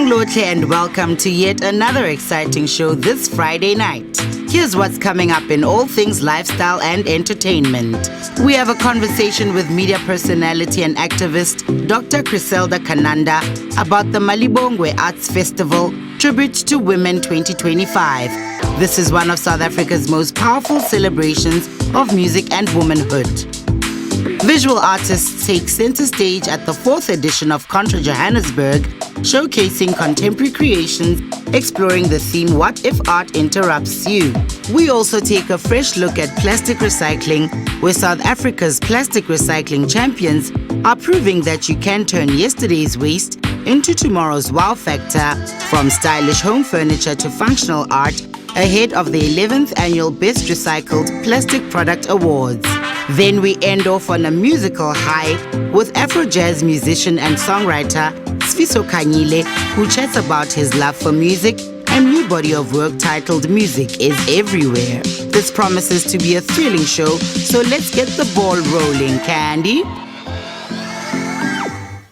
Lotle and welcome to yet another exciting show this Friday night. Here's what's coming up in all things lifestyle and entertainment. We have a conversation with media personality and activist Dr. Griselda Kananda about the Malibongwe Arts Festival, Tribute to Women 2025. This is one of South Africa's most powerful celebrations of music and womanhood. Visual artists take center stage at the 4th edition of Contra Johannesburg, showcasing contemporary creations, exploring the theme, What If Art Interrupts You? We also take a fresh look at plastic recycling, where South Africa's plastic recycling champions are proving that you can turn yesterday's waste into tomorrow's wow factor, from stylish home furniture to functional art, ahead of the 11th annual Best Recycled Plastic Product Awards. Then we end off on a musical high with Afro jazz musician and songwriter Sfiso Kanyile, who chats about his love for music and new body of work titled Music is Everywhere. This promises to be a thrilling show, so let's get the ball rolling, Candy.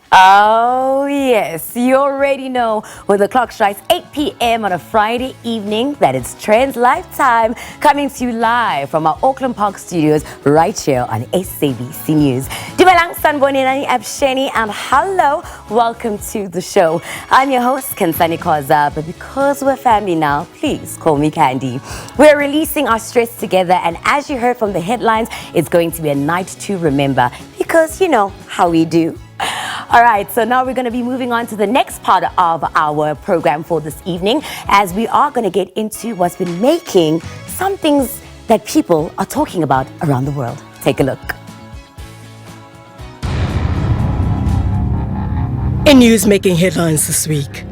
Oh yes, you already know when the clock strikes 8 p.m. on a Friday evening that it's Trendz Lifetime, coming to you live from our Auckland Park studios right here on SABC News. Dumelang sanibonelani absheni and hello, welcome to the show. I'm your host Kansani Koza, but because we're family now, please call me Candy. We're releasing our stress together, and as you heard from the headlines, it's going to be a night to remember, because you know how we do. All right, so now we're going to be moving on to the next part of our program for this evening, as we are going to get into what's been making some things that people are talking about around the world. Take a look. In news making headlines this week,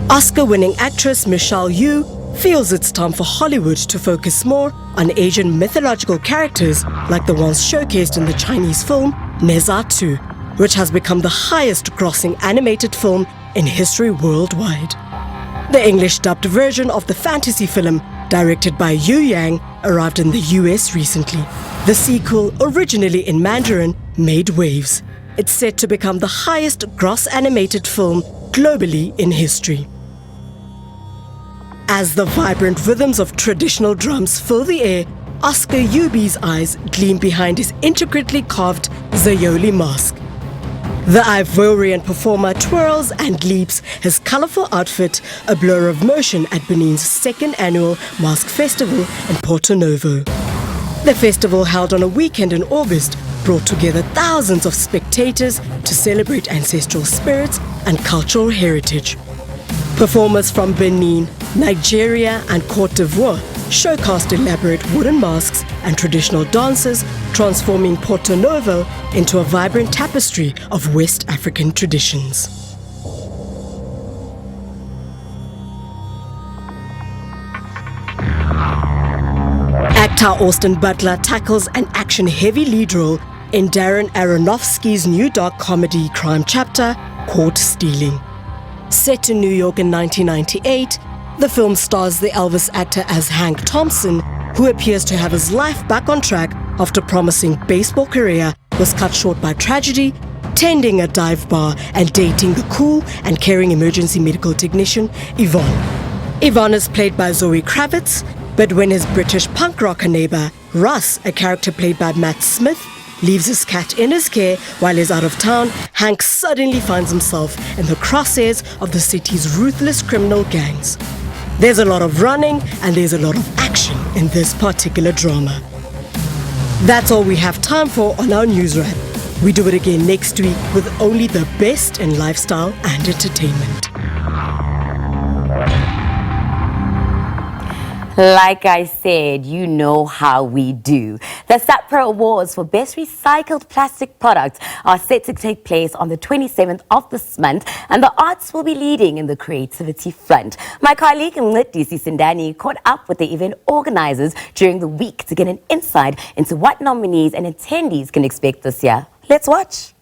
Oscar-winning actress Michelle Yeoh feels it's time for Hollywood to focus more on Asian mythological characters like the ones showcased in the Chinese film Neza 2, which has become the highest-grossing animated film in history worldwide. The English-dubbed version of the fantasy film, directed by Yu Yang, arrived in the US recently. The sequel, originally in Mandarin, made waves. It's set to become the highest-gross animated film globally in history. As the vibrant rhythms of traditional drums fill the air, Oscar Yubi's eyes gleam behind his intricately carved Zayoli mask. The Ivorian performer twirls and leaps, his colorful outfit a blur of motion at Benin's 2nd annual Mask Festival in Porto Novo. The festival, held on a weekend in August, brought together thousands of spectators to celebrate ancestral spirits and cultural heritage. Performers from Benin, Nigeria and Côte d'Ivoire showcased elaborate wooden masks and traditional dances, transforming Porto Novo into a vibrant tapestry of West African traditions. Actor Austin Butler tackles an action-heavy lead role in Darren Aronofsky's new dark comedy crime chapter, Caught Stealing. Set in New York in 1998, the film stars the Elvis actor as Hank Thompson, who appears to have his life back on track after a promising baseball career was cut short by tragedy, tending a dive bar and dating the cool and caring emergency medical technician Yvonne. Yvonne is played by Zoe Kravitz, but when his British punk rocker neighbor Russ, a character played by Matt Smith, leaves his cat in his care while he's out of town, Hank suddenly finds himself in the crosshairs of the city's ruthless criminal gangs. There's a lot of running and there's a lot of action in this particular drama. That's all we have time for on our news wrap. We do it again next week with only the best in lifestyle and entertainment. Like I said, you know how we do. The SAPRA Awards for Best Recycled Plastic Products are set to take place on the 27th of this month, and the arts will be leading in the creativity front. My colleague Mncedisi Sindani caught up with the event organizers during the week to get an insight into what nominees and attendees can expect this year. Let's watch.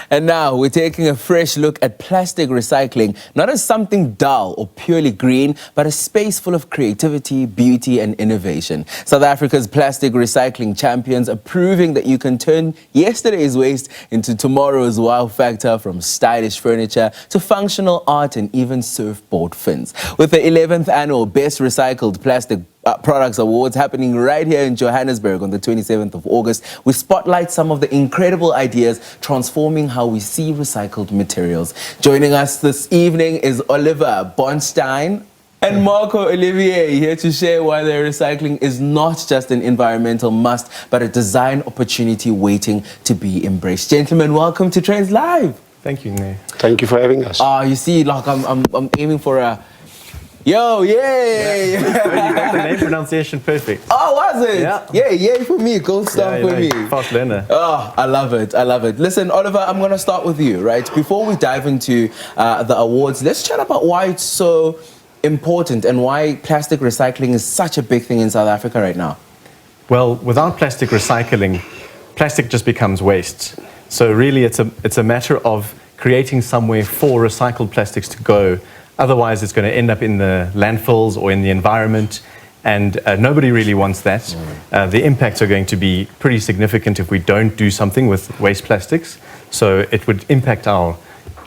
And now we're taking a fresh look at plastic recycling, not as something dull or purely green, but a space full of creativity, beauty and innovation. South Africa's plastic recycling champions are proving that you can turn yesterday's waste into tomorrow's wow factor, from stylish furniture to functional art and even surfboard fins. With the 11th annual Best Recycled Plastic Products Awards happening right here in Johannesburg on the 27th of August, we spotlight some of the incredible ideas transforming how we see recycled materials. Joining us this evening is Oliver Bonstein and Marco Olivier, here to share why their recycling is not just an environmental must, but a design opportunity waiting to be embraced. Gentlemen, welcome to Trendz Live. Thank you, Nate. Thank you for having us. You see, like I'm aiming for a yo, yay! Yeah. You got the name pronunciation perfect. Oh, was it? Yeah. Yay for me. Gold star for me. Fast learner. Oh, I love it. I love it. Listen, Oliver, I'm going to start with you, right? Before we dive into the awards, let's chat about why it's so important and why plastic recycling is such a big thing in South Africa right now. Well, without plastic recycling, plastic just becomes waste. So really, it's a matter of creating somewhere for recycled plastics to go. Otherwise, it's going to end up in the landfills or in the environment, and nobody really wants that. The impacts are going to be pretty significant if we don't do something with waste plastics. So it would impact our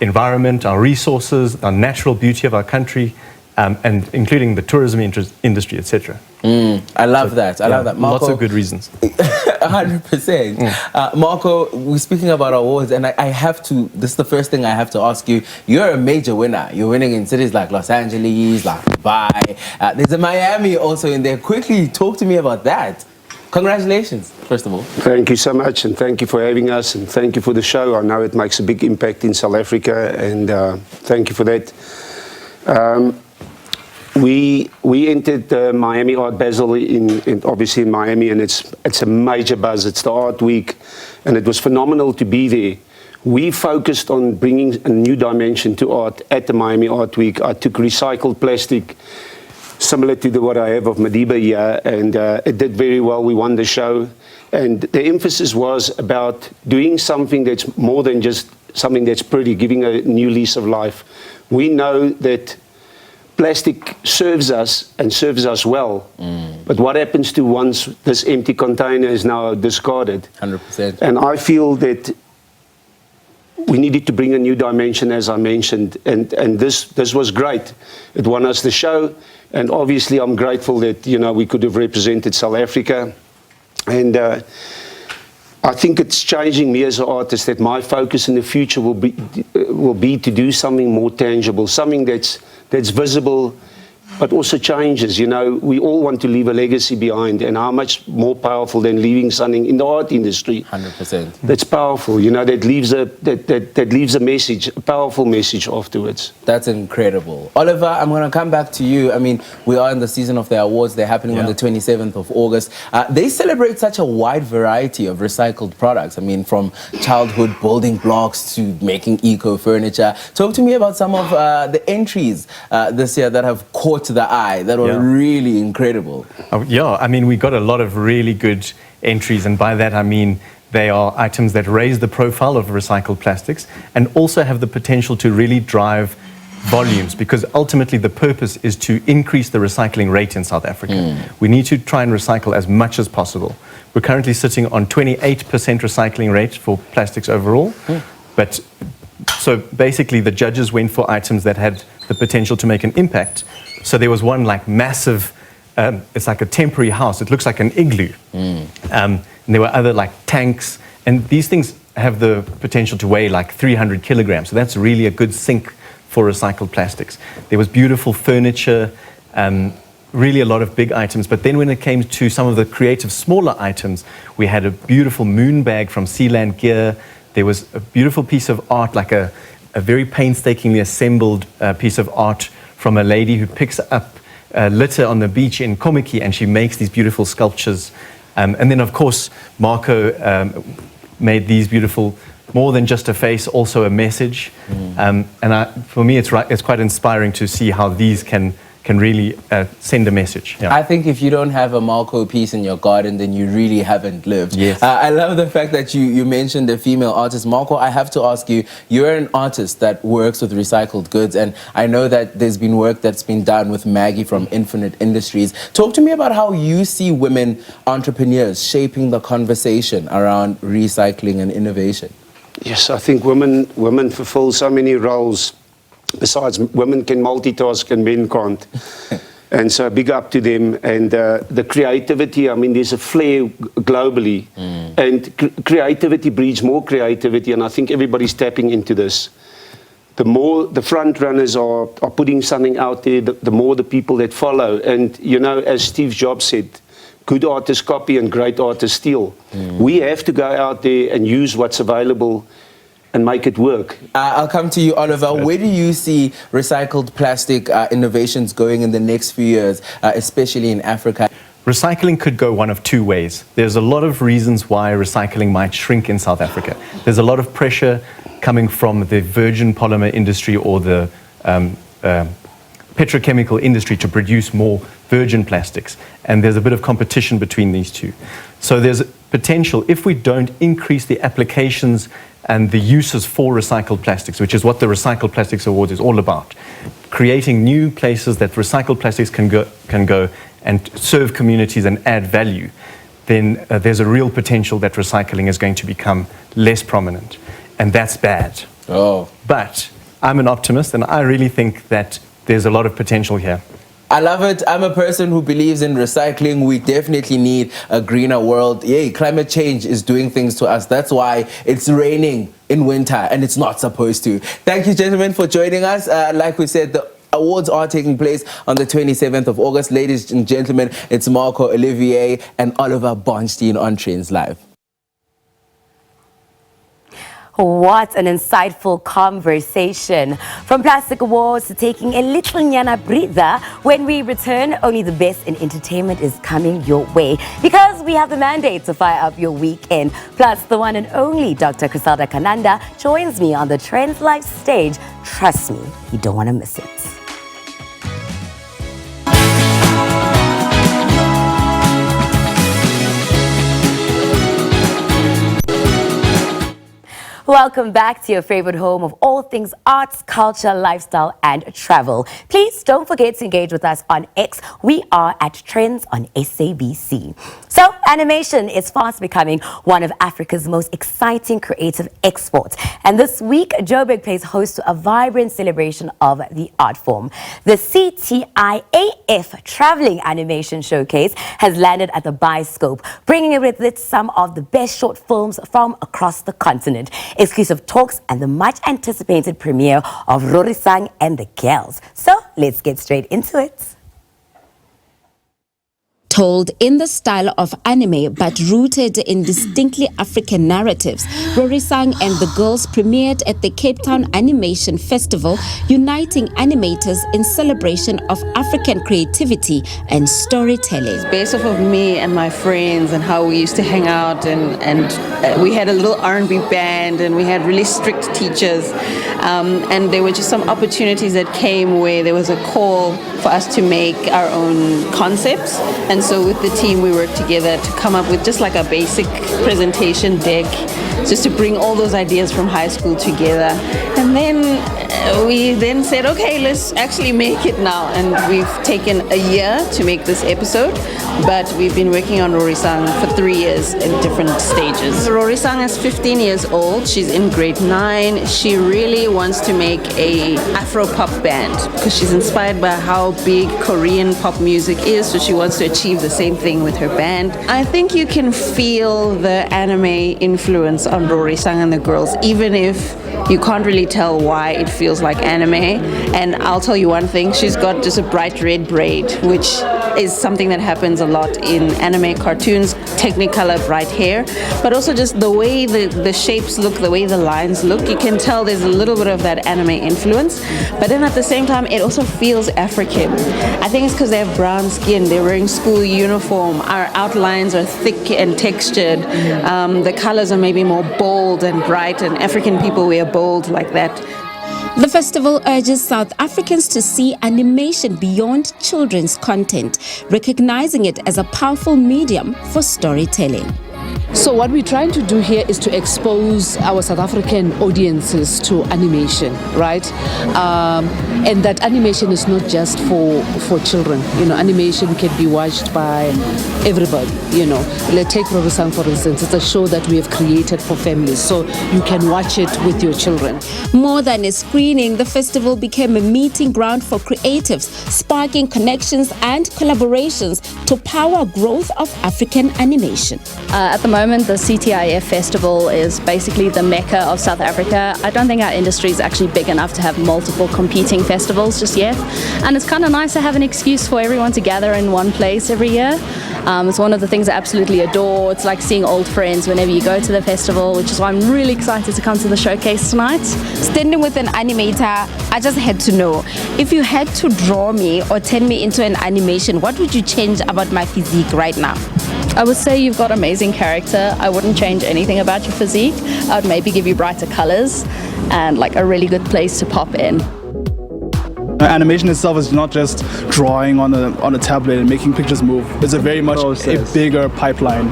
environment, our resources, our natural beauty of our country, and including the tourism industry, etc. I love that. I love that. Marco, lots of good reasons. 100%. Marco, we're speaking about awards, and I have to, this is the first thing I have to ask you. You're a major winner. You're winning in cities like Los Angeles, like Dubai. There's a Miami also in there. Quickly talk to me about that. Congratulations, first of all. Thank you so much, and thank you for having us, and thank you for the show. I know it makes a big impact in South Africa, and thank you for that. We entered Miami Art Basel obviously in Miami, and it's a major buzz. It's the art week, and it was phenomenal to be there. We focused on bringing a new dimension to art at the Miami Art Week. I took recycled plastic, similar to what I have of Madiba here, and it did very well. We won the show, and the emphasis was about doing something that's more than just something that's pretty, giving a new lease of life. We know that plastic serves us and serves us well, but what happens to once this empty container is now discarded? 100%. And I feel that we needed to bring a new dimension, as I mentioned, and this was great. It won us the show, and obviously I'm grateful that we could have represented South Africa, and I think it's changing me as an artist, that my focus in the future will be to do something more tangible, something that's visible, but also changes. We all want to leave a legacy behind, and how much more powerful than leaving something in the art industry? 100%. That's powerful. That leaves a message, a powerful message afterwards. That's incredible. Oliver, I'm going to come back to you. I mean, we are in the season of the awards. They're happening on the 27th of August. They celebrate such a wide variety of recycled products. I mean, from childhood building blocks to making eco-furniture. Talk to me about some of the entries this year that have caught the eye, that were really incredible. I mean, we got a lot of really good entries, and by that I mean they are items that raise the profile of recycled plastics and also have the potential to really drive volumes, because ultimately the purpose is to increase the recycling rate in South Africa. We need to try and recycle as much as possible. We're currently sitting on 28% recycling rate for plastics overall, but so basically the judges went for items that had the potential to make an impact. So there was one like massive, it's like a temporary house. It looks like an igloo. And there were other like tanks, and these things have the potential to weigh like 300 kilograms. So that's really a good sink for recycled plastics. There was beautiful furniture, really a lot of big items. But then when it came to some of the creative smaller items, we had a beautiful moon bag from Sealand Gear. There was a beautiful piece of art, like a very painstakingly assembled piece of art from a lady who picks up litter on the beach in Komiki, and she makes these beautiful sculptures. And then, of course, Marco made these beautiful, more than just a face, also a message. For me, it's quite inspiring to see how these can can really send a message. Yeah. I think if you don't have a Malco piece in your garden, then you really haven't lived. Yes. I love the fact that you mentioned a female artist. Malco, I have to ask you, you're an artist that works with recycled goods, and I know that there's been work that's been done with Maggie from Infinite Industries. Talk to me about how you see women entrepreneurs shaping the conversation around recycling and innovation. Yes, I think women fulfill so many roles. Besides, women can multitask and men can't. And so big up to them. And the creativity, I mean, there's a flare globally. And creativity breeds more creativity. And I think everybody's tapping into this. The more the front runners are putting something out there, the more the people that follow. And, you know, as Steve Jobs said, good artists copy and great artists steal. We have to go out there and use what's available and make it work. I'll come to you, Oliver. Where do you see recycled plastic innovations going in the next few years, especially in Africa? Recycling could go one of two ways. There's a lot of reasons why recycling might shrink in South Africa. There's a lot of pressure coming from the virgin polymer industry or the petrochemical industry to produce more virgin plastics. And there's a bit of competition between these two. So there's potential, if we don't increase the applications and the uses for recycled plastics, which is what the Recycled Plastics Award is all about, creating new places that recycled plastics can go and serve communities and add value, then there's a real potential that recycling is going to become less prominent. And that's bad. Oh. But I'm an optimist, and I really think that there's a lot of potential here. I love it. I'm a person who believes in recycling. We definitely need a greener world. Yay, climate change is doing things to us. That's why it's raining in winter and it's not supposed to. Thank you, gentlemen, for joining us. Like we said, the awards are taking place on the 27th of August. Ladies and gentlemen, it's Malco Olivier and Oliver Bonstein on Trendz Live. What an insightful conversation. From plastic awards to taking a little nyana breather. When we return, only the best in entertainment is coming your way, because we have the mandate to fire up your weekend. Plus, the one and only Dr. Griselda Kananda joins me on the Trendz Live stage. Trust me, you don't want to miss it. Welcome back to your favorite home of all things arts, culture, lifestyle, and travel. Please don't forget to engage with us on X. We are at Trendz on SABC. So, animation is fast becoming one of Africa's most exciting creative exports. And this week, Joburg plays host to a vibrant celebration of the art form. The CTIAF Traveling Animation Showcase has landed at the Biscope, bringing with it some of the best short films from across the continent. Exclusive talks and the much anticipated premiere of Rorisang and the Girls. So let's get straight into it. Told in the style of anime but rooted in distinctly African narratives, Rorisang and the Girls premiered at the Cape Town Animation Festival, uniting animators in celebration of African creativity and storytelling. Based off of me and my friends and how we used to hang out, and we had a little R&B band, and we had really strict teachers, and there were just some opportunities that came where there was a call for us to make our own concepts. And so with the team, we worked together to come up with just like a basic presentation deck, just to bring all those ideas from high school together. And then we then said, okay, let's actually make it now. And we've taken a year to make this episode, but we've been working on Rorisang for 3 years in different stages. Rorisang is 15 years old. She's in grade 9. She really wants to make a Afro-pop band because she's inspired by how big Korean pop music is, so she wants to achieve the same thing with her band. I think you can feel the anime influence on Rorisang and the Girls, even if you can't really tell why it feels like anime. And I'll tell you one thing, she's got just a bright red braid, which is something that happens a lot in anime cartoons, Technicolor bright hair, but also just the way the shapes look, the way the lines look, you can tell there's a little bit of that anime influence, but then at the same time it also feels African. I think it's because they have brown skin, they're wearing school uniform, our outlines are thick and textured, the colors are maybe more bold and bright, and African people wear bold like that. The festival urges South Africans to see animation beyond children's content, recognizing it as a powerful medium for storytelling. So what we're trying to do here is to expose our South African audiences to animation, right? And that animation is not just for children. You know, animation can be watched by everybody. You know, let's take Rorisang for instance. It's a show that we have created for families, so you can watch it with your children. More than a screening, the festival became a meeting ground for creatives, sparking connections and collaborations to power growth of African animation. At the moment, the CTIF festival is basically the mecca of South Africa. I don't think our industry is actually big enough to have multiple competing festivals just yet. And it's kind of nice to have an excuse for everyone to gather in one place every year. It's one of the things I absolutely adore. It's like seeing old friends whenever you go to the festival, which is why I'm really excited to come to the showcase tonight. Standing with an animator, I just had to know, if you had to draw me or turn me into an animation, what would you change about my physique right now? I would say you've got amazing character. I wouldn't change anything about your physique. I would maybe give you brighter colors and like a really good place to pop in. Animation itself is not just drawing on a tablet and making pictures move. It's a very much a bigger pipeline.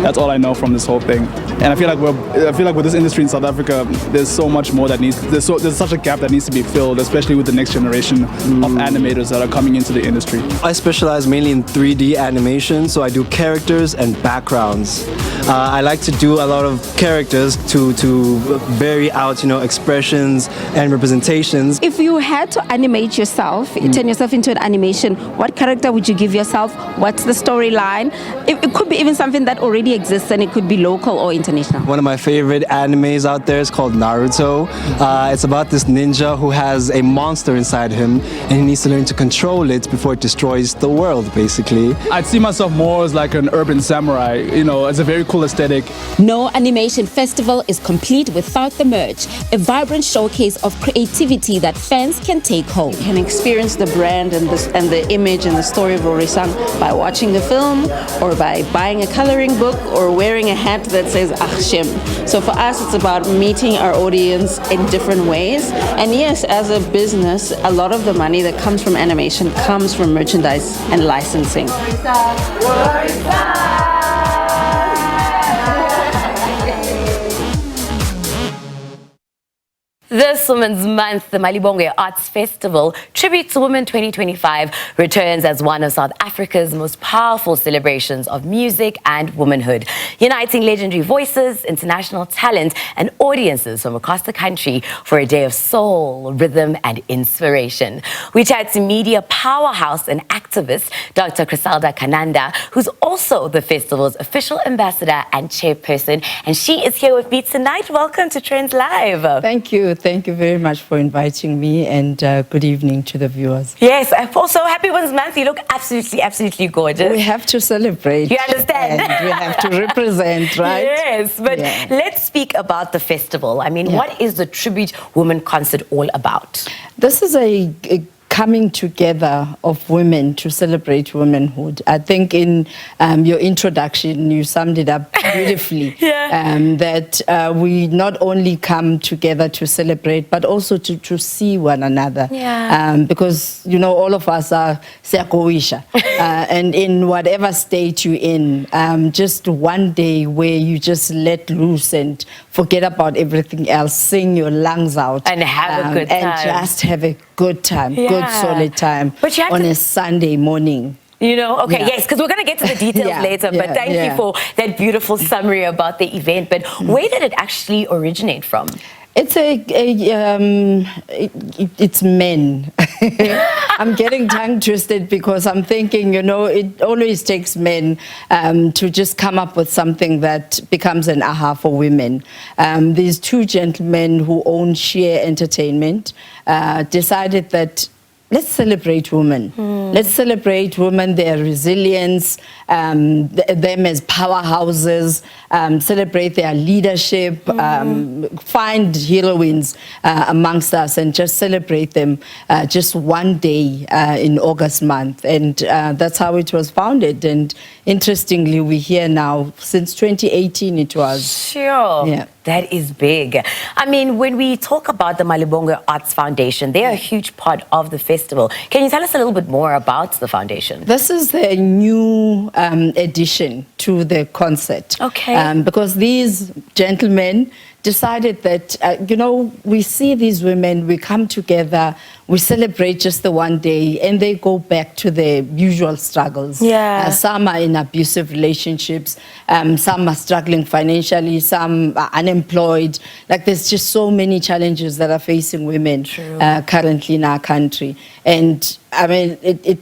That's all I know from this whole thing. And I feel like with this industry in South Africa, there's so much more that there's such a gap that needs to be filled, especially with the next generation of animators that are coming into the industry. I specialize mainly in 3D animation, so I do characters and backgrounds. I like to do a lot of characters to vary out, you know, expressions and representations. If you had to animate yourself, turn yourself into an animation, what character would you give yourself? What's the storyline? It could be even something that already exists, and it could be local or international. One of my favorite animes out there is called Naruto. It's about this ninja who has a monster inside him, and he needs to learn to control it before it destroys the world, basically. I'd see myself more as like an urban samurai. You know, it's a very cool aesthetic. No animation festival is complete without the merch, a vibrant showcase of creativity that fans can take home. You can experience the brand and the image and the story of Rorisang by watching the film, or by buying a coloring book, or wearing a hat that says Achshem. So for us, it's about meeting our audience in different ways. And yes, as a business, a lot of the money that comes from animation comes from merchandise and licensing. This Women's Month, the Malibongwe Arts Festival, Tribute to Women 2025, returns as one of South Africa's most powerful celebrations of music and womanhood, uniting legendary voices, international talent, and audiences from across the country for a day of soul, rhythm, and inspiration. We chat to media powerhouse and activist Dr. Griselda Kananda, who's also the festival's official ambassador and chairperson, and she is here with me tonight. Welcome to Trendz Live. Thank you. Thank you very much for inviting me, and good evening to the viewers. Yes, also happy Women's Month. You look absolutely gorgeous. We have to celebrate. You understand? And we have to represent, right? Yes, but let's speak about the festival. I mean, what is the Tribute Women concert all about? This is a coming together of women to celebrate womanhood. I think in your introduction, you summed it up beautifully. That we not only come together to celebrate, but also to see one another. Because, you know, all of us are Siakoisha. And in whatever state you're in, just one day where you just let loose and forget about everything else, sing your lungs out. And have a good time. And just have a good time, good solid time on a Sunday morning. You know, okay, yes, because we're going to get to the details later, but thank you for that beautiful summary about the event. But where did it actually originate from? It's it's men. I'm getting tongue twisted because I'm thinking, you know, it always takes men to just come up with something that becomes an aha for women. These two gentlemen who own Sheer Entertainment decided that let's celebrate women. Let's celebrate women, their resilience, them as powerhouses, celebrate their leadership, find heroines amongst us and just celebrate them just one day in August month. And that's how it was founded. And interestingly, we're here now since 2018 it was. Sure. Yeah. That is big. I mean, when we talk about the Malibongwe Arts Foundation, they are a huge part of the festival. Can you tell us a little bit more about the foundation? This is the new addition to the concert. Okay. Because these gentlemen decided that, we see these women, we come together, we celebrate just the one day, and they go back to their usual struggles. Yeah. Some are in abusive relationships, some are struggling financially, some are unemployed. Like, there's just so many challenges that are facing women currently in our country. And I mean, it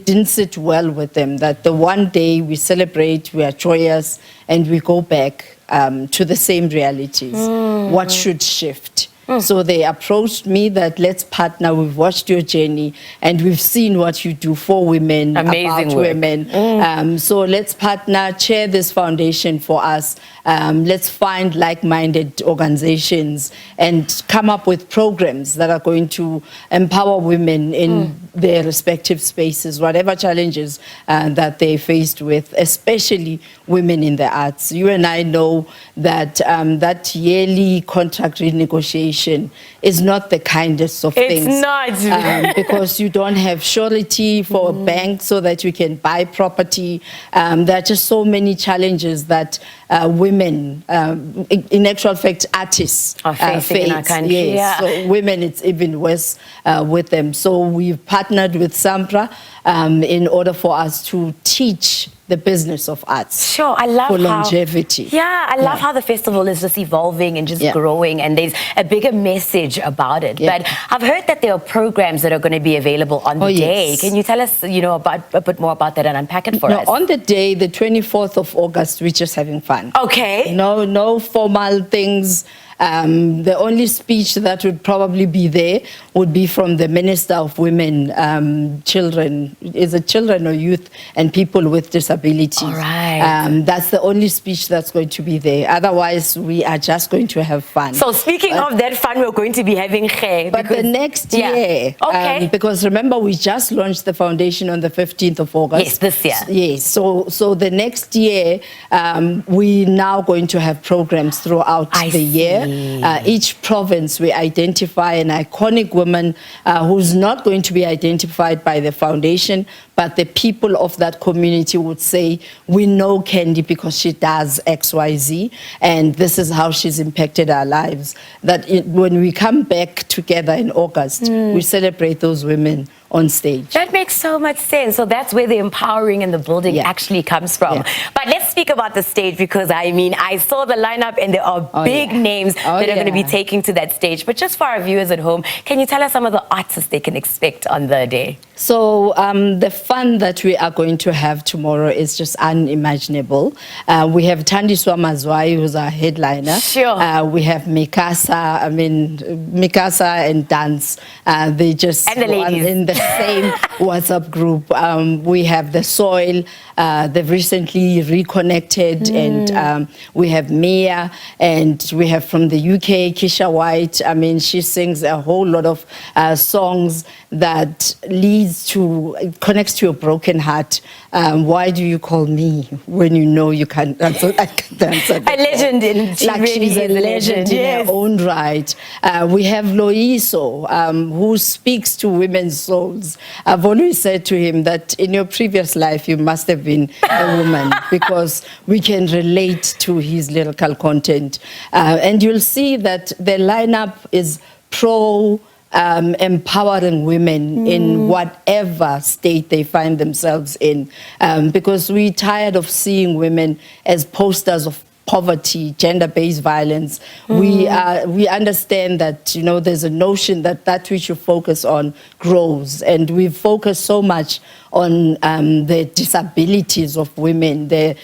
didn't sit well with them that the one day we celebrate, we are joyous, and we go back to the same realities. What should shift? So they approached me that let's partner. We've watched your journey and we've seen what you do for women, amazing about work. Women. So let's partner, chair this foundation for us. Let's find like-minded organizations and come up with programs that are going to empower women in their respective spaces, whatever challenges that they're faced with, especially women in the arts. You and I know that that yearly contract renegotiation is not the kindest of things. It's not. Because you don't have surety for a bank so that you can buy property. There are just so many challenges that women, in actual fact, artists are facing in our country. Yes. So women, it's even worse with them. So we've partnered with SAMPRA in order for us to teach the business of arts. Sure, I love for longevity. I love how the festival is just evolving and just growing, and there's a bigger message about it. But I've heard that there are programs that are going to be available on the day. Yes. Can you tell us, about a bit more about that and unpack it for us? On the day, the 24th of August, we're just having fun. Okay. No formal things. The only speech that would probably be there would be from the Minister of Women, Children, is it children or youth and people with disabilities. All right. That's the only speech that's going to be there. Otherwise, we are just going to have fun. So speaking of that fun, we're going to be having khe. But the next year, because remember, we just launched the foundation on the 15th of August. Yes, this year. Yes, so the next year, we're now going to have programs throughout the year. Each province, we identify an iconic woman who's not going to be identified by the foundation, but the people of that community would say, we know Candy because she does X, Y, Z, and this is how she's impacted our lives. That when we come back together in August, we celebrate those women on stage. That makes so much sense. So that's where the empowering and the building actually comes from. But let's speak about the stage, because I mean, I saw the lineup and there are big names that are going to be taking to that stage. But just for our viewers at home, can you tell us some of the artists they can expect on the day? So the fun that we are going to have tomorrow is just unimaginable. We have Thandiswa Mazwai, who's our headliner. Sure. We have Mikasa, Mikasa and Dance. They just and the ladies in the same WhatsApp group. We have The Soil. They've recently reconnected, and we have Mia, and we have from the UK Keisha White. I mean, she sings a whole lot of songs that connects to your broken heart. Why do you call me when you know you can't answer? I can't answer. A legend, she's a legend in her own right. We have Loiso, who speaks to women's souls. I've always said to him that in your previous life you must have been a woman, because we can relate to his lyrical content. And you'll see that the lineup is empowering women in whatever state they find themselves in, because we're tired of seeing women as posters of poverty, gender-based violence. We understand that there's a notion that which you focus on grows, and we focus so much on the disabilities of women, the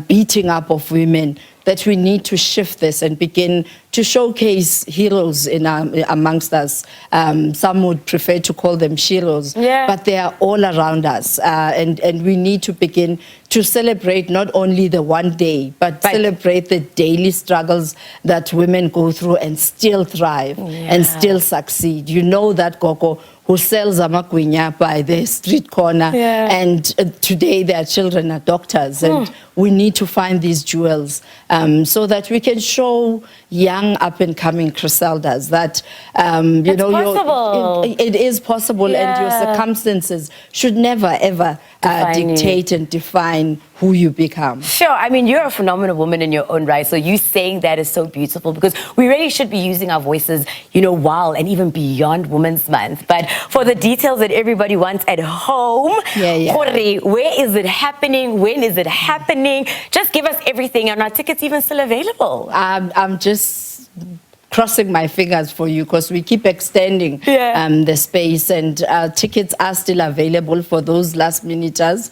beating up of women, that we need to shift this and begin to showcase heroes amongst us. Some would prefer to call them sheroes, but they are all around us. And we need to begin to celebrate not only the one day, but celebrate the daily struggles that women go through and still thrive and still succeed. You know that, Gogo, who sells amagwinya by the street corner, and today their children are doctors, and we need to find these jewels so that we can show young up-and-coming Criseldas that it is possible, and your circumstances should never ever dictate and define who you become. Sure, I mean, you're a phenomenal woman in your own right, so you saying that is so beautiful, because we really should be using our voices, while and even beyond Women's Month. But for the details that everybody wants at home, Jorge, where is it happening? When is it happening? Just give us everything. Are our tickets even still available? I'm just crossing my fingers for you, because we keep extending the space, and tickets are still available for those last minuters.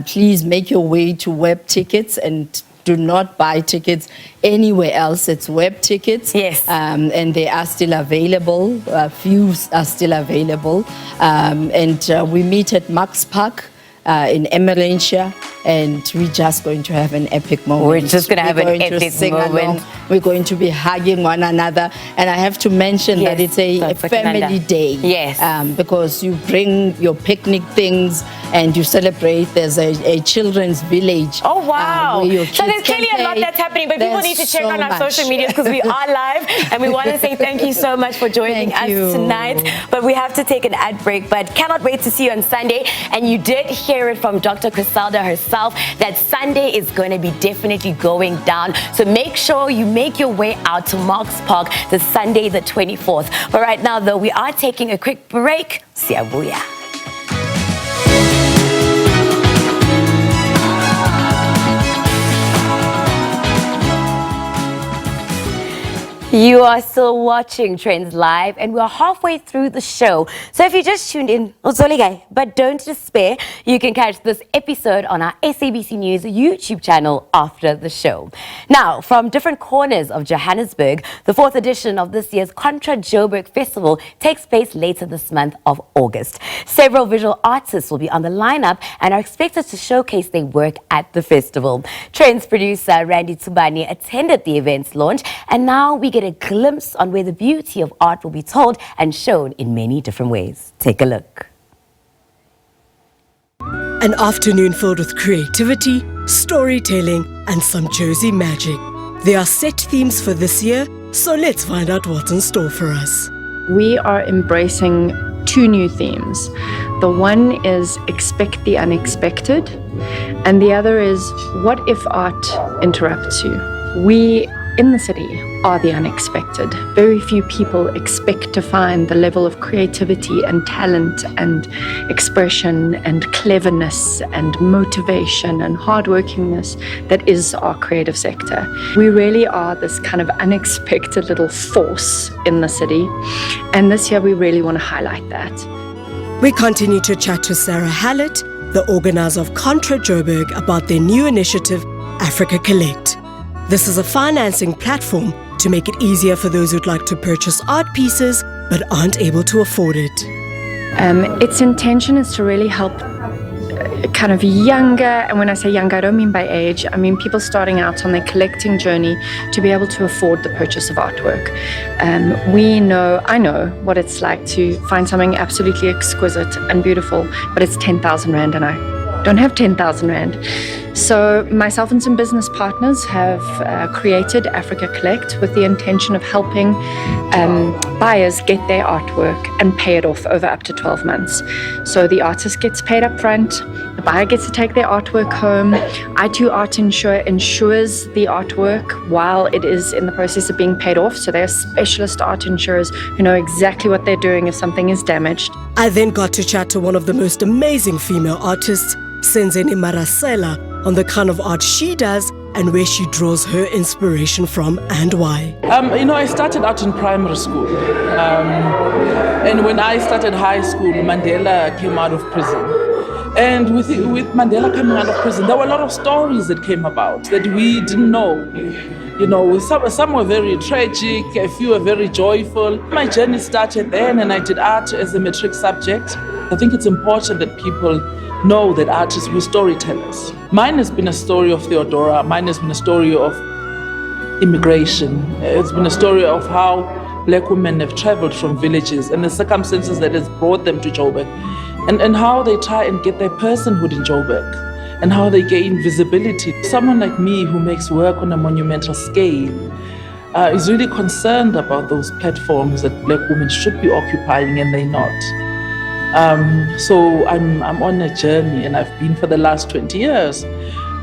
Please make your way to Web Tickets and do not buy tickets anywhere else. It's Web Tickets. Yes. And they are still available. Few are still available. And we meet at Max Park in Emmerentia, and we're just going to have an epic moment. We're just going to have an epic moment. We're going to be hugging one another, and I have to mention that it's a family day. Yes. Because you bring your picnic things and you celebrate. There's a children's village. Oh wow! Where your So kids there's clearly a lot that's happening, but people need to check on our social media, because we are live, and we want to say thank you so much for joining us tonight. But we have to take an ad break, but cannot wait to see you on Sunday. And you did hear it from Dr. Criselda herself that Sunday is going to be definitely going down. So make sure you make your way out to Marks Park the Sunday the 24th. But right now, though, we are taking a quick break. Siabuya. You are still watching Trendz Live, and we're halfway through the show. So if you just tuned in, but don't despair. You can catch this episode on our SABC News YouTube channel after the show. Now, from different corners of Johannesburg, the 4th edition of this year's Contra Joburg Festival takes place later this month of August. Several visual artists will be on the lineup and are expected to showcase their work at the festival. Trendz producer Randy Tsubani attended the event's launch, and now we get a glimpse on where the beauty of art will be told and shown in many different ways. Take a look. An afternoon filled with creativity, storytelling, and some Josie magic. There are set themes for this year, so let's find out what's in store for us. We are embracing 2 new themes. The one is expect the unexpected, and the other is what if art interrupts you? We in the city are the unexpected. Very few people expect to find the level of creativity and talent and expression and cleverness and motivation and hardworkingness that is our creative sector. We really are this kind of unexpected little force in the city, and this year we really want to highlight that. We continue to chat to Sarah Hallett, the organizer of Contra Joburg, about their new initiative, Africa Collect. This is a financing platform to make it easier for those who'd like to purchase art pieces but aren't able to afford it. Its intention is to really help kind of younger, and when I say younger, I don't mean by age, I mean people starting out on their collecting journey to be able to afford the purchase of artwork. I know what it's like to find something absolutely exquisite and beautiful, but it's 10,000 Rand and I don't have 10,000 Rand. So myself and some business partners have created Africa Collect with the intention of helping buyers get their artwork and pay it off over up to 12 months. So the artist gets paid up front, the buyer gets to take their artwork home. I2 Art insures the artwork while it is in the process of being paid off. So they're specialist art insurers who know exactly what they're doing if something is damaged. I then got to chat to one of the most amazing female artists, Senzeni Marasela, on the kind of art she does and where she draws her inspiration from and why. I started out in primary school. And when I started high school, Mandela came out of prison. And with Mandela coming out of prison, there were a lot of stories that came about that we didn't know. Some were very tragic, a few were very joyful. My journey started then, and I did art as a matric subject. I think it's important that people know that artists were storytellers. Mine has been a story of Theodora. Mine has been a story of immigration. It's been a story of how black women have traveled from villages and the circumstances that has brought them to Joburg, and how they try and get their personhood in Joburg, and how they gain visibility. Someone like me who makes work on a monumental scale is really concerned about those platforms that black women should be occupying and they're not. So I'm on a journey, and I've been for the last 20 years,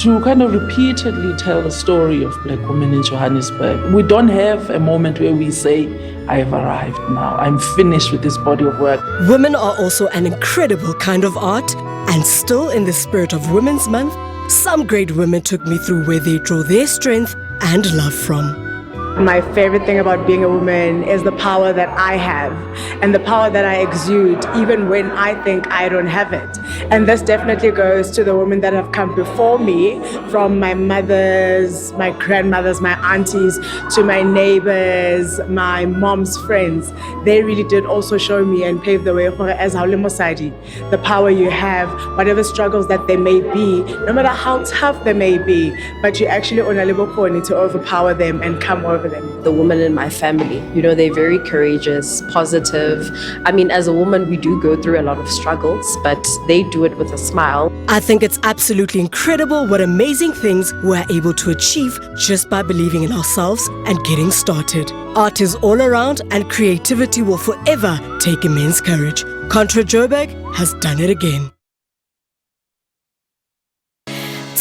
to kind of repeatedly tell the story of black women in Johannesburg. We don't have a moment where we say, I have arrived now, I'm finished with this body of work. Women are also an incredible kind of art, and still in the spirit of Women's Month, some great women took me through where they draw their strength and love from. My favorite thing about being a woman is the power that I have and the power that I exude even when I think I don't have it. And this definitely goes to the women that have come before me, from my mothers, my grandmothers, my aunties, to my neighbors, my mom's friends. They really did also show me and pave the way for as Mosadi, the power you have, whatever struggles that they may be, no matter how tough they may be, but you actually need to overpower them and come over them. The women in my family, you know, they're very courageous, positive. I mean, as a woman, we do go through a lot of struggles, but they do it with a smile. I think it's absolutely incredible what amazing things we're able to achieve just by believing in ourselves and getting started. Art is all around, and creativity will forever take immense courage. Contra Joburg has done it again.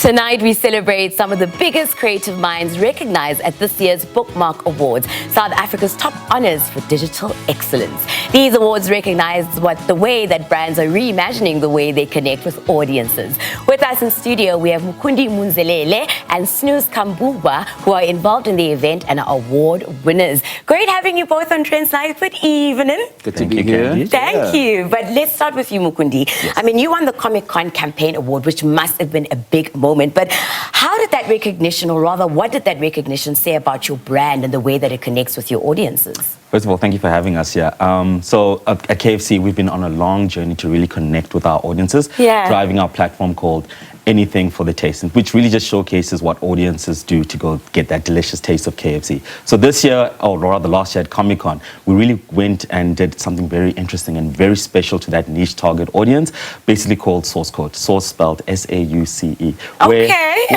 Tonight, we celebrate some of the biggest creative minds recognized at this year's Bookmark Awards, South Africa's top honors for digital excellence. These awards recognize the way that brands are reimagining the way they connect with audiences. With us in studio, we have Mukundi Munzelele and Snooze Kambuba, who are involved in the event and are award winners. Great having you both on Trendz Live. Good evening. Good to be here. Thank you. But let's start with you, Mukundi. Yes. I mean, you won the Comic-Con Campaign Award, which must have been a big moment. But how did that recognition, or rather, what did that recognition say about your brand and the way that it connects with your audiences? First of all, thank you for having us here. So at KFC, we've been on a long journey to really connect with our audiences, driving our platform called Anything for the Taste, which really just showcases what audiences do to go get that delicious taste of KFC. So this year, or rather last year at Comic-Con, we really went and did something very interesting and very special to that niche target audience, basically called Source Code, source spelled S-A-U-C-E, where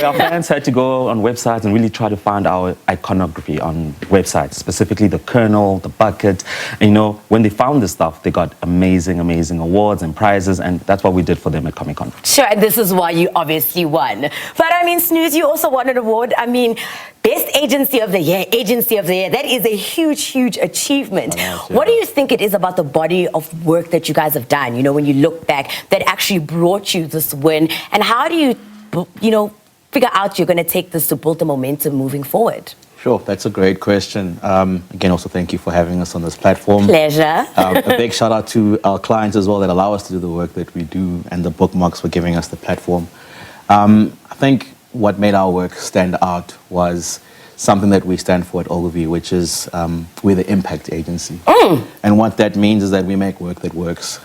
our fans had to go on websites and really try to find our iconography on websites, specifically the kernel, the bucket. And, you know, when they found this stuff, they got amazing, amazing awards and prizes, and that's what we did for them at Comic-Con. Sure, and this is why you obviously won. But I mean, Snooze, you also won an award. I mean, Best Agency of the Year, that is a huge, huge achievement. What do you think it is about the body of work that you guys have done, you know, when you look back, that actually brought you this win? And how do you, you know, figure out you're going to take this to build the momentum moving forward? Sure, that's a great question. Again, also thank you for having us on this platform. Pleasure. A big shout out to our clients as well that allow us to do the work that we do, and the Bookmarks for giving us the platform. I think what made our work stand out was something that we stand for at Ogilvy, which is we're the impact agency. And what that means is that we make work that works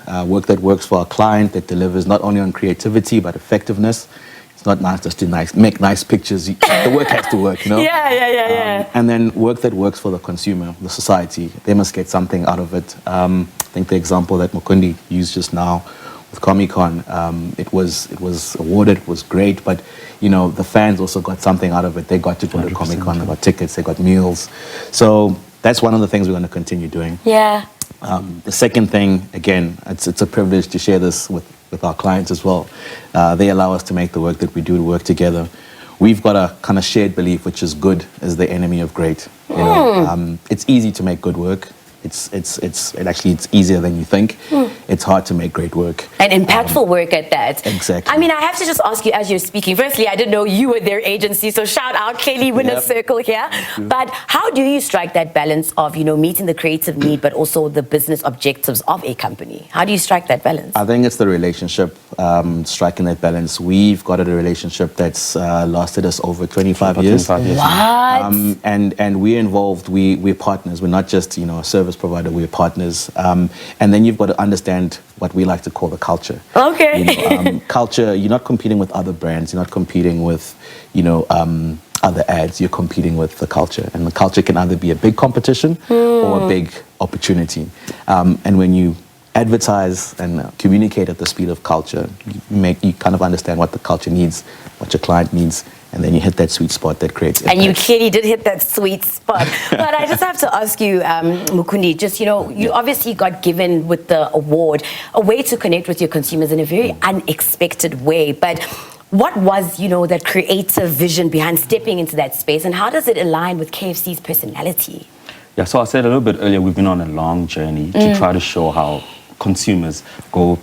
for our client, that delivers not only on creativity but effectiveness. It's not nice just to make nice pictures. The work has to work, you know? Yeah. And then work that works for the consumer, the society. They must get something out of it. I think the example that Mukundi used just now with Comic-Con, it was awarded, it was great, but you know, the fans also got something out of it. They got to go to Comic-Con, they got tickets, they got meals. So that's one of the things we're going to continue doing. Yeah. The second thing, again, it's a privilege to share this with our clients as well. They allow us to make the work that we do to work together. We've got a kind of shared belief, which is good is the enemy of great. You know, it's easy to make good work. It's easier than you think. It's hard to make great work. And impactful work at that. Exactly. I mean, I have to just ask you as you're speaking. Firstly, I didn't know you were their agency, so shout out, clearly Winner's Circle here. But how do you strike that balance of, you know, meeting the creative need, but also the business objectives of a company? How do you strike that balance? I think it's the relationship, striking that balance. We've got a relationship that's lasted us over 25 years. What? And we're involved, we're partners. We're not just, you know, a service provider, we're partners. And then you've got to understand what we like to call the culture. Okay. You know, culture, you're not competing with other brands, you're not competing with, you know, other ads, you're competing with the culture. And the culture can either be a big competition or a big opportunity. And when you advertise and communicate at the speed of culture, you kind of understand what the culture needs, what your client needs, and then you hit that sweet spot that creates impact. And you clearly did hit that sweet spot. But I just have to ask you, Mukundi, just, you obviously got given with the award a way to connect with your consumers in a very unexpected way. But what was, that creative vision behind stepping into that space, and how does it align with KFC's personality? Yeah, so I said a little bit earlier, we've been on a long journey to try to show how consumers go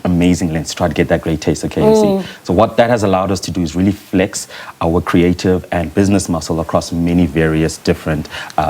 amazing lengths to try to get that great taste of KFC. So what that has allowed us to do is really flex our creative and business muscle across many various different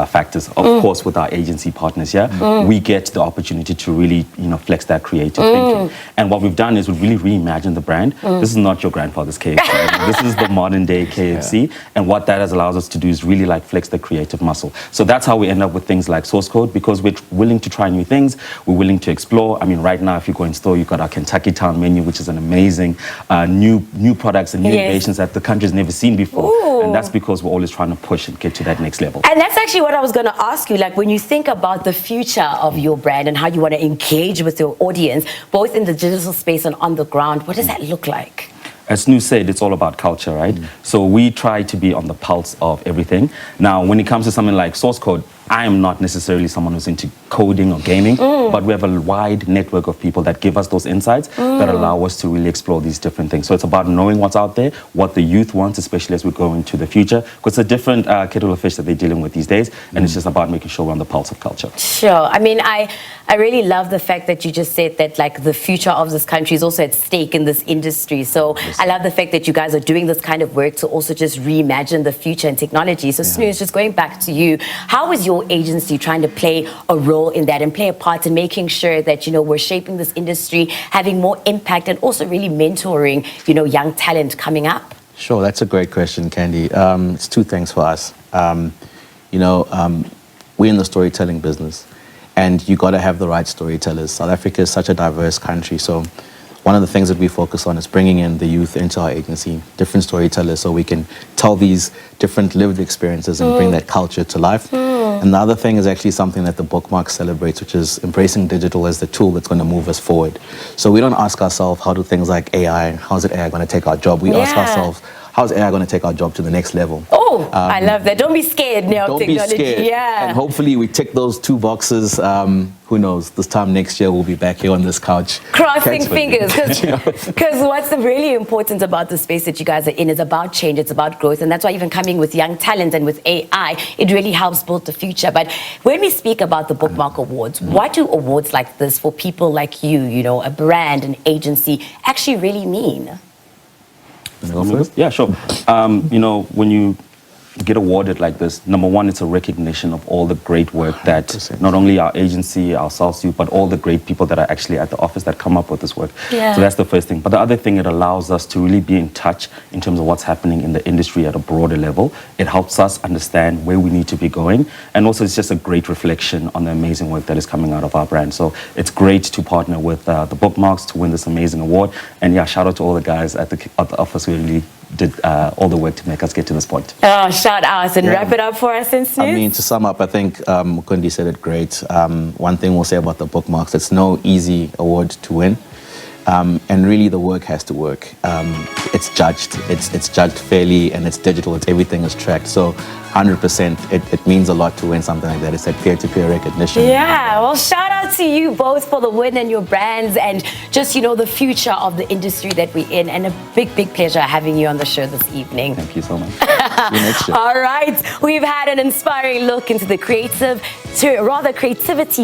factors. Of course, with our agency partners here, we get the opportunity to really, flex that creative thinking. And what we've done is we've really reimagined the brand. This is not your grandfather's KFC. This is the modern day KFC. And what that has allowed us to do is really flex the creative muscle. So that's how we end up with things like Source Code, because we're willing to try new things. We're willing to explore. I mean, right now, if you go in store, you've got our Kentucky Town menu, which is an amazing new products and new innovations that the country's never seen before. And that's because we're always trying to push and get to that next level. And that's actually what I was going to ask you. Like, when you think about the future of your brand and how you want to engage with your audience, both in the digital space and on the ground, what does that look like? As Snu said, it's all about culture, right? So we try to be on the pulse of everything. Now, when it comes to something like Source Code, I am not necessarily someone who's into coding or gaming, but we have a wide network of people that give us those insights that allow us to really explore these different things. So it's about knowing what's out there, what the youth wants, especially as we go into the future, because it's a different kettle of fish that they're dealing with these days, and it's just about making sure we're on the pulse of culture. Sure. I mean, I really love the fact that you just said that, like, the future of this country is also at stake in this industry. So I love the fact that you guys are doing this kind of work to also just reimagine the future and technology. So Snu, just going back to you, how is your agency trying to play a role in that and play a part in making sure that, we're shaping this industry, having more impact, and also really mentoring, young talent coming up? Sure, that's a great question, Candy. It's two things for us. We're in the storytelling business, and you got to have the right storytellers. South Africa is such a diverse country, so one of the things that we focus on is bringing in the youth into our agency, different storytellers, so we can tell these different lived experiences and bring that culture to life. And the other thing is actually something that the Bookmark celebrates, which is embracing digital as the tool that's going to move us forward. So we don't ask ourselves, how do things like AI, how's it AI going to take our job? We ask ourselves, how's AI going to take our job to the next level? I love that. Don't be scared now. Don't technology. be scared. And hopefully we tick those two boxes. Who knows? This time next year we'll be back here on this couch. Crossing fingers. Because what's really important about the space that you guys are in is about change. It's about growth. And that's why even coming with young talent and with AI, it really helps build the future. But when we speak about the Bookmark Awards, what do awards like this for people like you, a brand, an agency, actually really mean? Yeah, sure. When you get awarded like this, number one, it's a recognition of all the great work that not only our agency, ourselves do, but all the great people that are actually at the office that come up with this work. So that's the first thing. But the other thing, it allows us to really be in touch in terms of what's happening in the industry at a broader level. It helps us understand where we need to be going. And also, it's just a great reflection on the amazing work that is coming out of our brand. So it's great to partner with the Bookmarks to win this amazing award. And yeah, shout out to all the guys at the office who really did all the work to make us get to this point. Oh, shout out and wrap it up for us in Snu. I mean, to sum up, I think Mukundi said it great. One thing we'll say about the Bookmarks, it's no easy award to win. And really the work has to work. It's judged. It's judged fairly, and it's digital. Everything is tracked. So 100%, it means a lot to win something like that. It's that peer-to-peer recognition. Yeah, well, shout out to you both for the win and your brands and just, the future of the industry that we're in. And a big, big pleasure having you on the show this evening. Thank you so much. See you next year. All right, we've had an inspiring look into the creativity,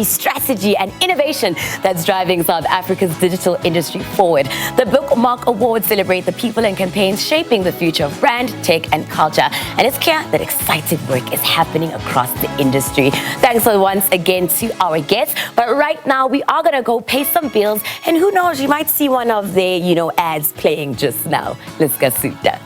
strategy, and innovation that's driving South Africa's digital industry forward. The Bookmark Awards celebrate the people and campaigns shaping the future of brand, tech, and culture. And it's clear that exciting work is happening across the industry. Thanks once again to our guests. But right now, we are going to go pay some bills. And who knows, you might see one of their, ads playing just now. Let's go suit that.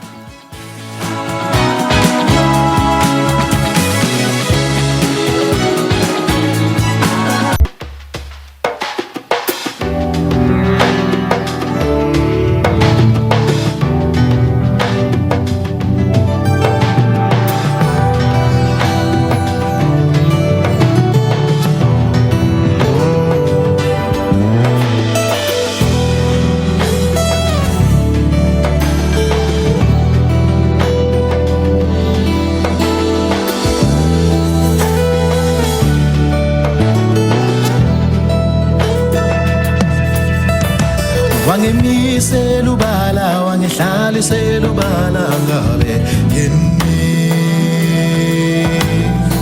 wangimisela wangihlalisela ubala ngabe yini.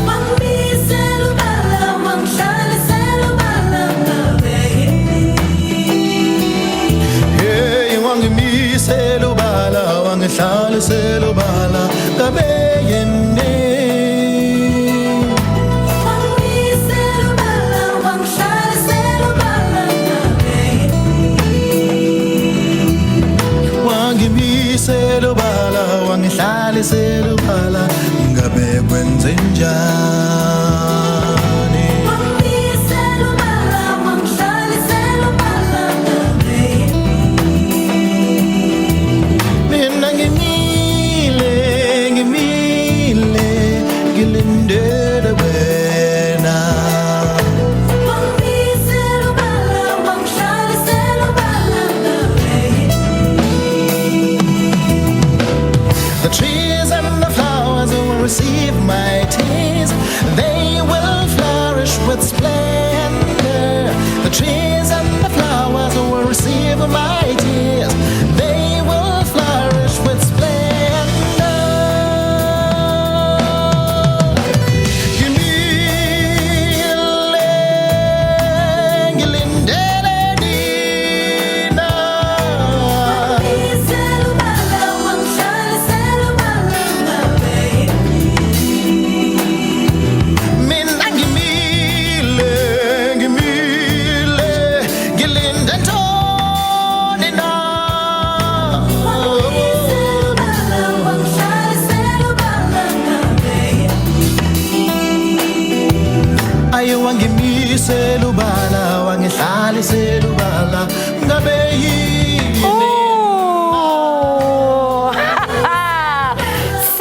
Wangimisela ubala wangihlalisela ubala ngabe yini. Hey, wangimisela ubala wangihlalisela ubala ngabe yini. Selubala wangihlali selubala ngabe kwenze njani. Selubala wangihlali selubala ngabe mina ngimile ngilindele wena. Selubala wangihlali selubala ngabe. The trees and the flowers will receive my tears. They will flourish with splendor. The trees and the flowers will receive my tears. They will flourish with splendor. Ngilindele nina. Selubala wangihlali selubala ngabe yini.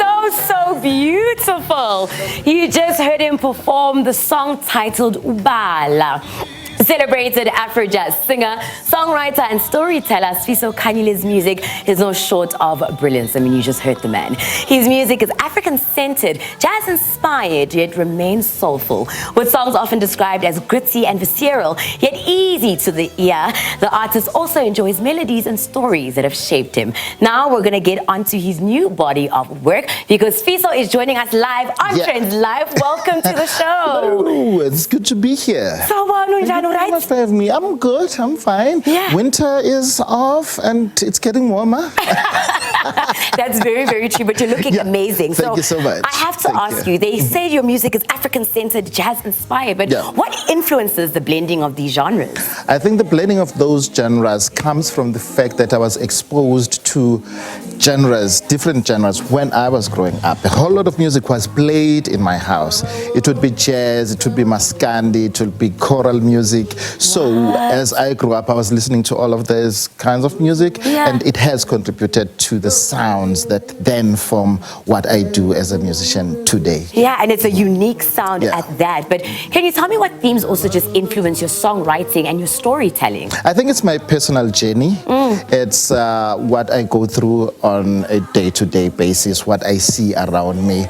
So beautiful. You just heard him perform the song titled Ubala. Celebrated Afro-jazz singer, songwriter and storyteller Sifiso Kanyile's music is no short of brilliance. I mean, you just heard the man. His music is African-centered, jazz-inspired, yet remains soulful. With songs often described as gritty and visceral, yet easy to the ear, the artist also enjoys melodies and stories that have shaped him. Now we're going to get onto his new body of work because Sifiso is joining us live on Trendz Live. Welcome to the show. Hello, it's good to be here. Thank you much for having me. I'm good. I'm fine. Yeah. Winter is off and it's getting warmer. That's very, very true, but you're looking amazing. Thank you so much. I have to ask you, they say your music is African-centered, jazz-inspired, but what influences the blending of these genres? I think the blending of those genres comes from the fact that I was exposed to genres, different genres, when I was growing up. A whole lot of music was played in my house. It would be jazz, it would be maskandi, it would be choral music. So as I grew up, I was listening to all of those kinds of music, and it has contributed to the sounds that then form what I do as a musician today. Yeah, and it's a unique sound at that. But can you tell me what themes also just influence your songwriting and your storytelling? I think it's my personal journey. It's what I go through on a day-to-day basis, what I see around me,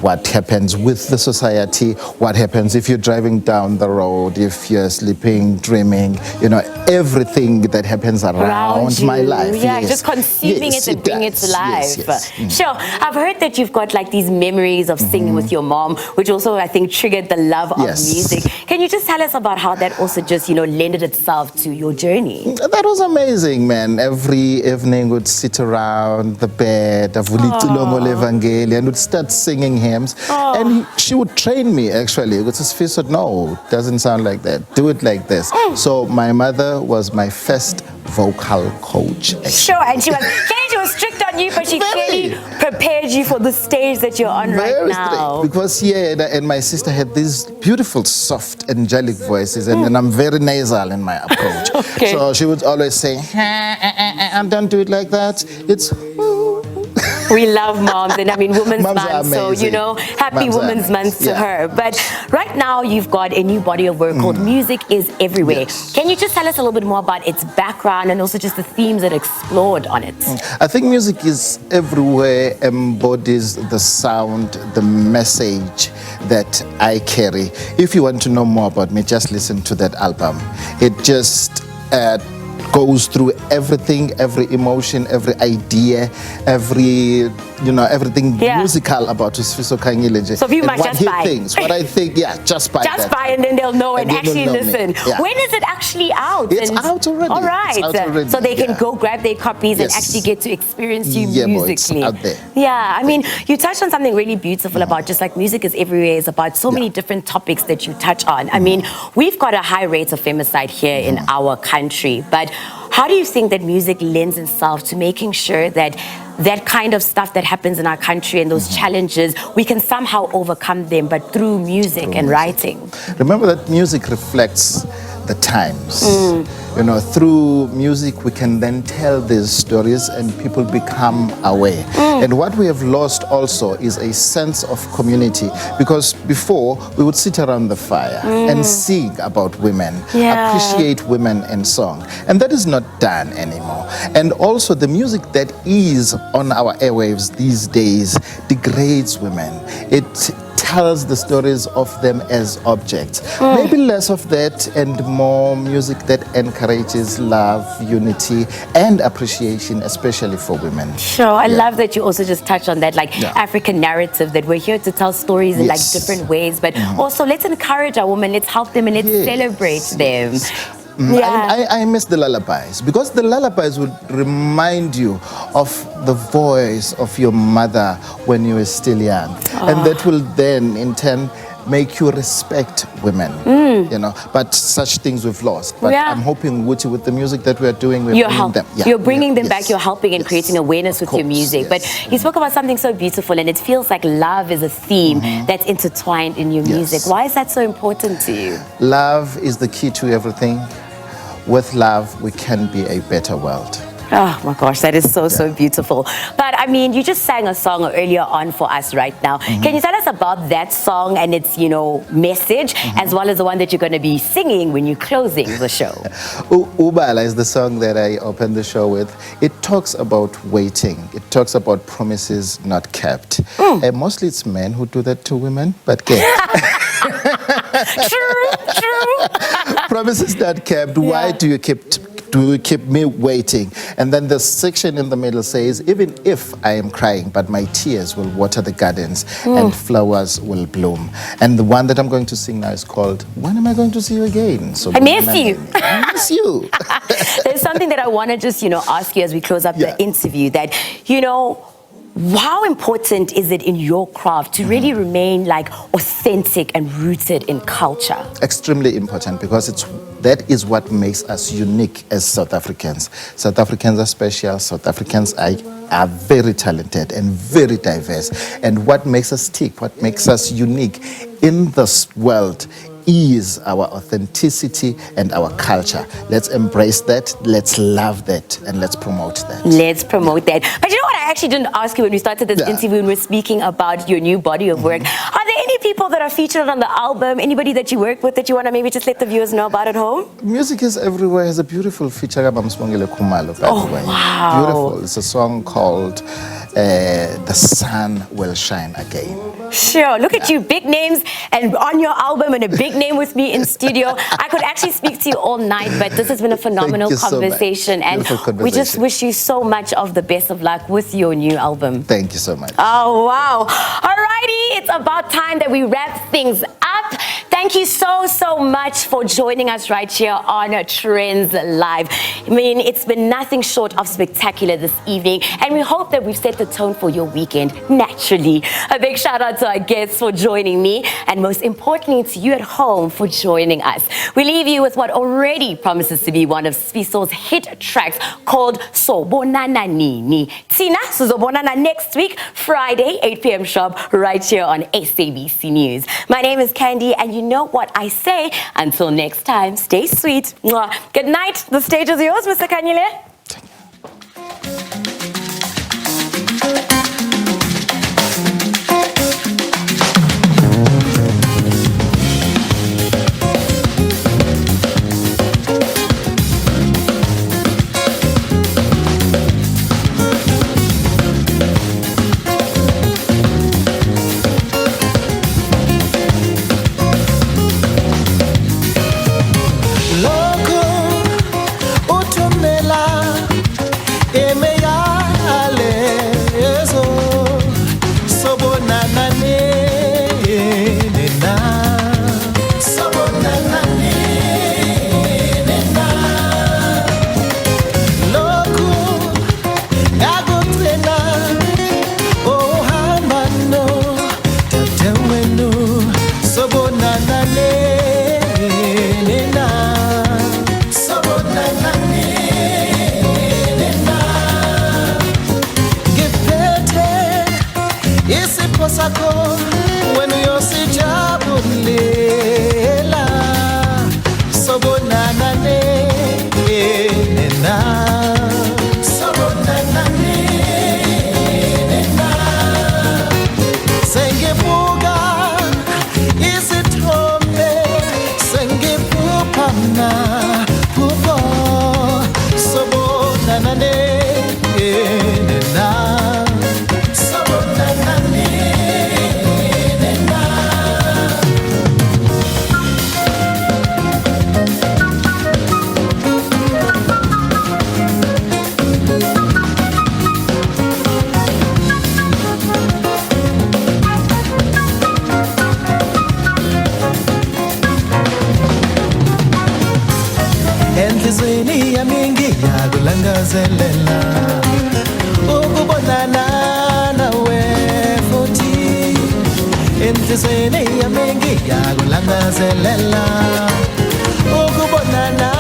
what happens with the society, what happens if you're driving down the road, if you're sleeping, dreaming, you know, everything that happens around my life. Yeah, just consuming it and bringing it to life. Sure, I've heard that you've got like these memories of singing with your mom, which also I think triggered the love of music. Can you just tell us about how that also just, you know, lended itself to your journey? That was amazing, man. Every evening would sit around the bed, and would start singing hymns. And she would train me actually. She said, no, it doesn't sound like that. Do it like this. So my mother was my first vocal coach. Sure, and she was strict on you, but she clearly prepared you for the stage that you're on right now. Strict, because and my sister had these beautiful, soft, angelic voices, and I'm very nasal in my approach. So she would always say, don't do it like that. It's... We love moms, and I mean Women's Month, so you know, happy Women's Month to her. But right now you've got a new body of work called Music is Everywhere. Can you just tell us a little bit more about its background and also just the themes that are explored on it? I think Music is Everywhere embodies the sound, the message that I carry. If you want to know more about me, just listen to that album. It just goes through everything, every emotion, every idea, everything musical about Sifiso Kanyile. So people must just buy. What I think, just buy. Just buy, and then they'll know and actually listen. Yeah. When is it actually out? It's out already. All right. It's out already. So they can go grab their copies and actually get to experience you musically. Boy, it's out there. Yeah, I mean, you touched on something really beautiful about just like music is everywhere. It's about so many different topics that you touch on. I mean, we've got a high rate of femicide here in our country, but how do you think that music lends itself to making sure that that kind of stuff that happens in our country and those challenges, we can somehow overcome them, but through music and writing? Remember that music reflects the times. Through music we can then tell these stories and people become aware. And what we have lost also is a sense of community, because before we would sit around the fire and sing about women, appreciate women in song, and that is not done anymore. And also the music that is on our airwaves these days degrades women. It tells the stories of them as objects. Maybe less of that and more music that encourages love, unity, and appreciation, especially for women. Sure, I love that you also just touched on that, like African narrative, that we're here to tell stories in like different ways, but also let's encourage our women, let's help them, and let's celebrate them. I miss the lullabies, because the lullabies would remind you of the voice of your mother when you were still young, and that will then in turn make you respect women. But such things we've lost. But I'm hoping, Wuti, with the music that we're doing, we're bringing them. You're bringing them back, you're helping and creating awareness with your music. But you spoke about something so beautiful, and it feels like love is a theme that's intertwined in your music. Why is that so important to you? Love is the key to everything. With love, we can be a better world. Oh my gosh, that is so beautiful. But I mean, you just sang a song earlier on for us right now. Can you tell us about that song and its, message, as well as the one that you're going to be singing when you're closing the show? Ubala is the song that I opened the show with. It talks about waiting. It talks about promises not kept. And mostly it's men who do that to women, but True. Promises not kept. Why do you keep me waiting? And then the section in the middle says, even if I am crying, but my tears will water the gardens and flowers will bloom. And the one that I'm going to sing now is called, When Am I Going to See You Again? So I miss you. I miss you. There's something that I want to just, ask you as we close up the interview, that, how important is it in your craft to really remain like authentic and rooted in culture? Extremely important, because that is what makes us unique as South Africans. South Africans are special. South Africans are very talented and very diverse. And what makes us tick, what makes us unique in this world is our authenticity and our culture. Let's embrace that, let's love that, and let's promote that. Let's promote that. But you know what, I actually didn't ask you when we started this interview and we're speaking about your new body of work. Are there any people that are featured on the album, anybody that you work with that you want to maybe just let the viewers know about at home? Music is everywhere. Has a beautiful feature by Kumalo, by the way. Wow. Beautiful. It's a song called The Sun Will Shine Again. Sure, look at you, big names and on your album, and a big name with me in studio. I could actually speak to you all night, but this has been a phenomenal conversation, and we just wish you so much of the best of luck with your new album. Thank you so much. Oh, wow. Alrighty, it's about time that we wrap things up. Thank you so much for joining us right here on Trendz Live. I mean, it's been nothing short of spectacular this evening, and we hope that we've set the tone for your weekend naturally. A big shout out to our guests for joining me, and most importantly to you at home for joining us. We leave you with what already promises to be one of Sifiso's hit tracks called Sobonana Nini. Tina Sobonana next week, Friday, 8 p.m. sharp, right here on SABC News. My name is Candy, and you know what I say. Until next time, stay sweet. Mwah. Good night. The stage is yours, Mr. Kanyile. Loco, yakho wena uyosijabulela sobonana nena sobonana nena sengibuka isithombe sengiphupha mna phupho sobonana nena sobonana nena enhlizweni yami ngiyakulangazelela ukubonana nawe futhi enhlizweni yami ngiyakulangazelela ukubonana